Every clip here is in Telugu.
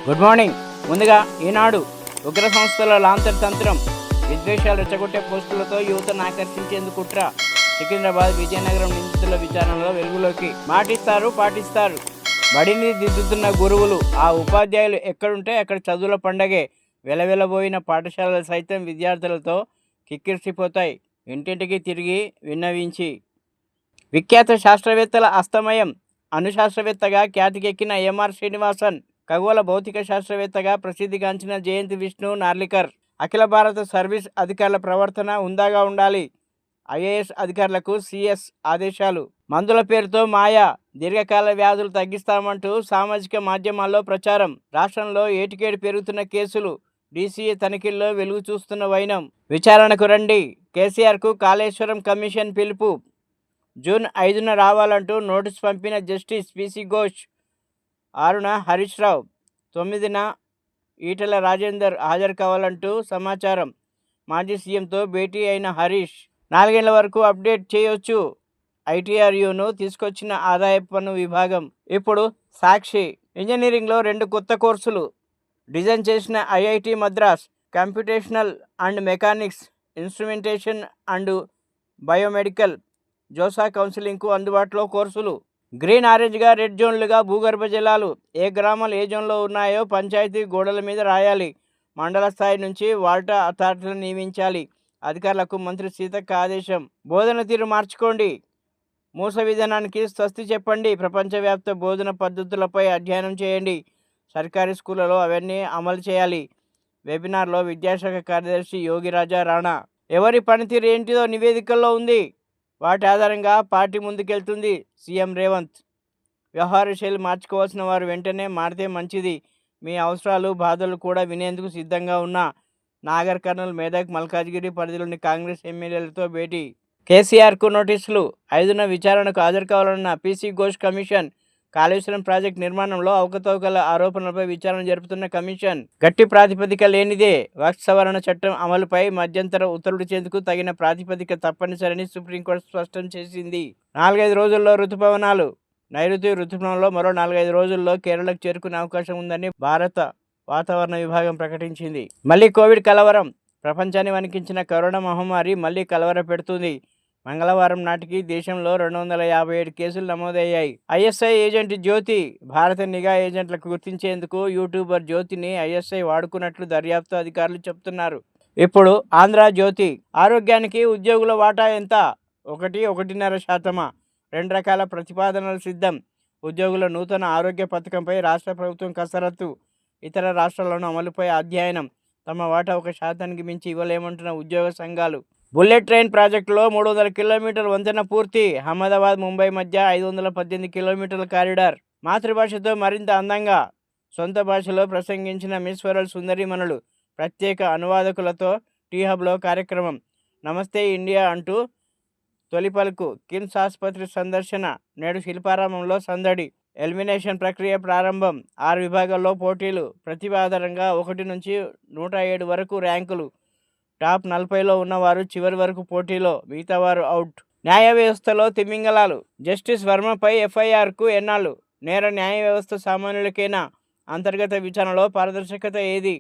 Good morning. ముందుగా ఈనాడు ఉగ్ర సంస్థల లాంతర్ తంత్రం, విద్వేషాలు రెచ్చగొట్టే పోస్టులతో యువతను ఆకర్షించేందుకు కుట్ర. సికింద్రాబాద్ విజయనగరం నిందితుల విచారణలో వెలుగులోకి పాటిస్తారు. బడిని దిద్దుతున్న గురువులు, ఆ ఉపాధ్యాయులు ఎక్కడుంటే అక్కడ చదువుల పండగే. వెలవెలబోయిన పాఠశాలలు సైతం విద్యార్థులతో కిక్కిరిసిపోతాయి. ఇంటింటికి తిరిగి విన్నవించి. విఖ్యాత శాస్త్రవేత్తల అస్తమయం. అణుశాస్త్రవేత్తగా ఖ్యాతికెక్కిన ఎంఆర్ శ్రీనివాసన్, ఖగోళ భౌతిక శాస్త్రవేత్తగా ప్రసిద్ధిగాంచిన జయంతి విష్ణు నార్లికర్. అఖిల భారత సర్వీస్ అధికారుల ప్రవర్తన హుందాగా ఉండాలి. ఐఏఎస్ అధికారులకు సిఎస్ ఆదేశాలు. మందుల పేరుతో మాయా, దీర్ఘకాల వ్యాధులు తగ్గిస్తామంటూ సామాజిక మాధ్యమాల్లో ప్రచారం. రాష్ట్రంలో ఏటికేడు పెరుగుతున్న కేసులు. డీసీఏ తనిఖీల్లో వెలుగు చూస్తున్న వైనం. విచారణకు రండి. కేసీఆర్కు కాళేశ్వరం కమిషన్ పిలుపు. జూన్ 5న రావాలంటూ నోటీసు పంపిన జస్టిస్ పిసి ఘోష్. 6న హరీష్ రావు, 9న ఈటెల రాజేందర్ హాజరు కావాలంటూ సమాచారం. మాజీ సీఎంతో భేటీ అయిన హరీష్. 4 ఏళ్ల వరకు అప్డేట్ చేయొచ్చు. ఐటీఆర్యూను తీసుకొచ్చిన ఆదాయపు పన్ను విభాగం. ఇప్పుడు సాక్షి. ఇంజనీరింగ్లో 2 కొత్త కోర్సులు డిజైన్ చేసిన IIT Madras. Computational and mechanics, instrumentation and biomedical. JoSAA కౌన్సిలింగ్కు అందుబాటులో కోర్సులు. గ్రీన్, ఆరెంజ్గా, రెడ్ జోన్లుగా భూగర్భ జలాలు. ఏ గ్రామాలు ఏ జోన్లో ఉన్నాయో పంచాయతీ గోడల మీద రాయాలి. మండల స్థాయి నుంచి వాల్టా అథారిటీలను నియమించాలి. అధికారులకు మంత్రి సీతక్క ఆదేశం. బోధన తీరు మార్చుకోండి. మూస విధానానికి స్వస్తి చెప్పండి. ప్రపంచవ్యాప్త బోధన పద్ధతులపై అధ్యయనం చేయండి. సర్కారీ స్కూళ్లలో అవన్నీ అమలు చేయాలి. వెబినార్లో విద్యాశాఖ కార్యదర్శి యోగిరాజా రాణా. ఎవరి పనితీరు ఏంటిదో నివేదికల్లో ఉంది. వాటి ఆధారంగా పార్టీ ముందుకెళ్తుంది. సీఎం రేవంత్. వ్యవహార శైలి మార్చుకోవాల్సిన వారు వెంటనే మారితే మంచిది. మీ అవసరాలు, బాధలు కూడా వినేందుకు సిద్ధంగా ఉన్న నాగర్ కర్నూల్, మెదక్, మల్కాజ్గిరి పరిధిలోని కాంగ్రెస్ ఎమ్మెల్యేలతో భేటీ. కేసీఆర్కు నోటీసులు. 5న విచారణకు హాజరు కావాలన్న PC Ghosh commission. Kaleshwaram project నిర్మాణంలో అవకతవకల ఆరోపణలపై విచారణ జరుపుతున్న కమిషన్. గట్టి ప్రాతిపదిక లేనిదే వక్ఫ్ సవరణ చట్టం అమలుపై మధ్యంతర ఉత్తర్వులిచ్చేందుకు తగిన ప్రాతిపదిక తప్పనిసరని సుప్రీంకోర్టు స్పష్టం చేసింది. 4-5 రోజుల్లో రుతుపవనాలు. నైరుతి రుతుపవనంలో మరో 4-5 రోజుల్లో కేరళకు చేరుకునే అవకాశం ఉందని భారత వాతావరణ విభాగం ప్రకటించింది. మళ్ళీ కోవిడ్ కలవరం. ప్రపంచాన్ని వణికించిన కరోనా మహమ్మారి మళ్ళీ కలవర పెడుతుంది. మంగళవారం నాటికి దేశంలో 257 కేసులు నమోదయ్యాయి. ఐఎస్ఐ ఏజెంట్ జ్యోతి. భారత నిఘా ఏజెంట్లకు గుర్తించేందుకు యూట్యూబర్ జ్యోతిని ఐఎస్ఐ వాడుకున్నట్లు దర్యాప్తు అధికారులు చెబుతున్నారు. ఇప్పుడు ఆంధ్ర జ్యోతి. ఆరోగ్యానికి ఉద్యోగుల వాటా ఎంత? 1-1.5%. 2 రకాల ప్రతిపాదనలు సిద్ధం. ఉద్యోగుల నూతన ఆరోగ్య పథకంపై రాష్ట్ర ప్రభుత్వం కసరత్తు. ఇతర రాష్ట్రాల్లోనూ అమలుపై అధ్యయనం. తమ వాటా 1% మించి ఇవ్వలేమంటున్న ఉద్యోగ సంఘాలు. బుల్లెట్ ట్రైన్ ప్రాజెక్టులో 300 కిలోమీటర్ల వంతెన పూర్తి. అహ్మదాబాద్, ముంబై మధ్య 518 కిలోమీటర్ల కారిడార్. మాతృభాషతో మరింత అందంగా. సొంత భాషలో ప్రసంగించిన మిస్ వరల్డ్ సుందరీమణులు. ప్రత్యేక అనువాదకులతో టీ హబ్లో కార్యక్రమం. నమస్తే ఇండియా అంటూ తొలి పలుకు. కిమ్స్ ఆసుపత్రి సందర్శన. నేడు శిల్పారామంలో సందడి. ఎలిమినేషన్ ప్రక్రియ ప్రారంభం. 6 విభాగాల్లో పోటీలు. ప్రతిభ ఆధారంగా 1 నుంచి 107 వరకు ర్యాంకులు. టాప్ 40లో ఉన్నవారు చివరి వరకు పోటీలో, మిగతా వారు అవుట్. న్యాయ వ్యవస్థలో తిమింగలాలు. జస్టిస్ వర్మపై ఎఫ్ఐఆర్కు ఎన్నాళ్ళు? నేర న్యాయ వ్యవస్థ సామాన్యులకేనా? అంతర్గత విచారణలో పారదర్శకత ఏది?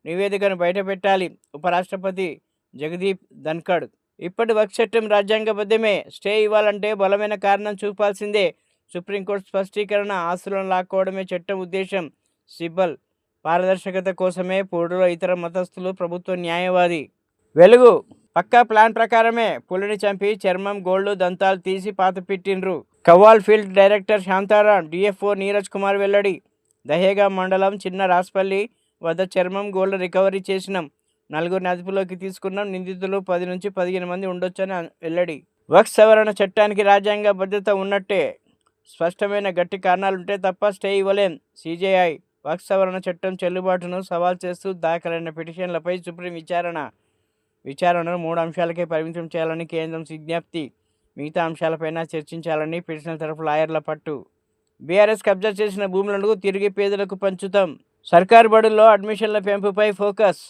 నివేదికను బయటపెట్టాలి. ఉపరాష్ట్రపతి జగదీప్ ధన్ఖడ్. ఇప్పటి వక్ఫ్ చట్టం రాజ్యాంగబద్ధమే. స్టే ఇవ్వాలంటే బలమైన కారణం చూపాల్సిందే. సుప్రీంకోర్టు స్పష్టీకరణ. ఆస్తులను లాక్కోవడమే చట్టం ఉద్దేశం. సిబ్బల్. పారదర్శకత కోసమే పోరులో ఇతర మతస్థులు, ప్రభుత్వ న్యాయవాది. వెలుగు. పక్కా ప్లాన్ ప్రకారమే పులిని చంపి చర్మం, గోళ్లు, దంతాలు తీసి పాతపెట్టిండ్రు. Kawal field director Shantaram, DFO Neeraj Kumar వెల్లడి. దహేగా మండలం చిన్న రాస్పల్లి వద్ద చర్మం, గోళ్లు రికవరీ చేసినాం. 4గురిని అదుపులోకి తీసుకున్నాం. నిందితులు 10 నుంచి 15 మంది ఉండొచ్చని వెల్లడి. వక్ఫ్ సవరణ చట్టానికి రాజ్యాంగ భద్రత ఉన్నట్టే. స్పష్టమైన గట్టి కారణాలుంటే తప్ప స్టే ఇవ్వలేం. సిజేఐ. వక్ఫ్ సవరణ చట్టం చెల్లుబాటును సవాల్ చేస్తూ దాఖలైన పిటిషన్లపై సుప్రీం విచారణను 3 అంశాలకే పరిమితం చేయాలని కేంద్రం విజ్ఞప్తి. మిగతా అంశాలపైన చర్చించాలని పిటిషనర్ తరఫు లాయర్ల పట్టు. బీఆర్ఎస్ కబ్జా చేసిన భూములను తిరిగి పేదలకు పంచుతాం. సర్కారు బడుల్లో అడ్మిషన్ల పెంపుపై ఫోకస్.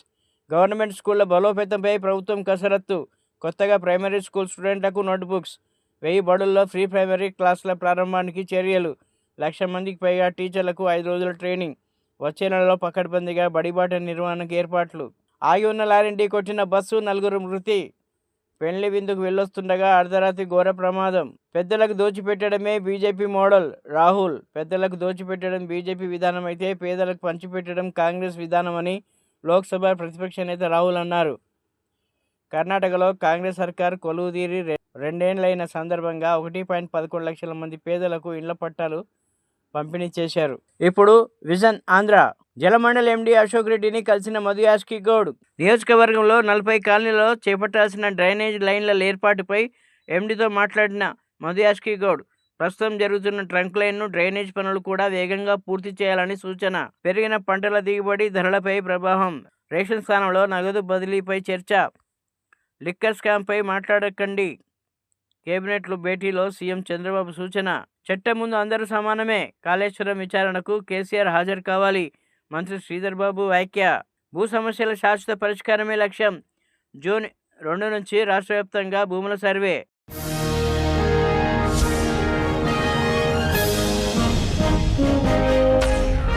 గవర్నమెంట్ స్కూళ్ల బలోపేతంపై ప్రభుత్వం కసరత్తు. కొత్తగా ప్రైమరీ స్కూల్ స్టూడెంట్లకు నోట్బుక్స్. 1000 బడుల్లో ఫ్రీ ప్రైమరీ క్లాసుల ప్రారంభానికి చర్యలు. 1,00,000 మందికి పైగా టీచర్లకు 5 రోజుల ట్రైనింగ్. వచ్చే నెలలో పకడ్బందీగా బడిబాట నిర్వహణకు ఏర్పాట్లు. ఆగి ఉన్న లారీని ఢీకొట్టిన బస్సు, 4 మృతి. పెళ్లి విందుకు వెళ్ళొస్తుండగా అర్ధరాత్రి ఘోర ప్రమాదం. పెద్దలకు దోచిపెట్టడమే బీజేపీ మోడల్ రాహుల్. పెద్దలకు దోచిపెట్టడం బీజేపీ విధానం అయితే పేదలకు పంచిపెట్టడం కాంగ్రెస్ విధానమని లోక్సభ ప్రతిపక్ష నేత రాహుల్ అన్నారు. కర్ణాటకలో కాంగ్రెస్ సర్కార్ కొలువుదీరి రెండేళ్లైన సందర్భంగా 1.11 లక్షల మంది పేదలకు ఇళ్ల పట్టాలు పంపిణీ చేశారు. ఇప్పుడు విజన్ ఆంధ్ర జలమండలి ఎండీ అశోక్ రెడ్డిని కలిసిన మధు యాష్కి గౌడ్. నియోజకవర్గంలో 40 కాలనీలలో చేపట్టాల్సిన డ్రైనేజ్ లైన్ల ఏర్పాటుపై ఎండీతో మాట్లాడిన మధు యాష్కి గౌడ్ ప్రస్తుతం జరుగుతున్న ట్రంక్ లైన్ను, డ్రైనేజ్ పనులు కూడా వేగంగా పూర్తి చేయాలని సూచన. పెరిగిన పంటల దిగుబడి, ధరలపై ప్రభావం, రేషన్ స్థానంలో నగదు బదిలీపై చర్చ, లిక్కర్ స్కామ్పై మాట్లాడకండి. కేబినెట్లు భేటీలో సీఎం చంద్రబాబు సూచన. చట్టం ముందు అందరూ సమానమే. కాళేశ్వరం విచారణకు కేసీఆర్ హాజరు కావాలి. మంత్రి శ్రీధర్ బాబు వ్యాఖ్య. భూ సమస్యల శాశ్వత పరిష్కారమే లక్ష్యం. జూన్ 2 నుంచి రాష్ట్ర వ్యాప్తంగా భూముల సర్వే.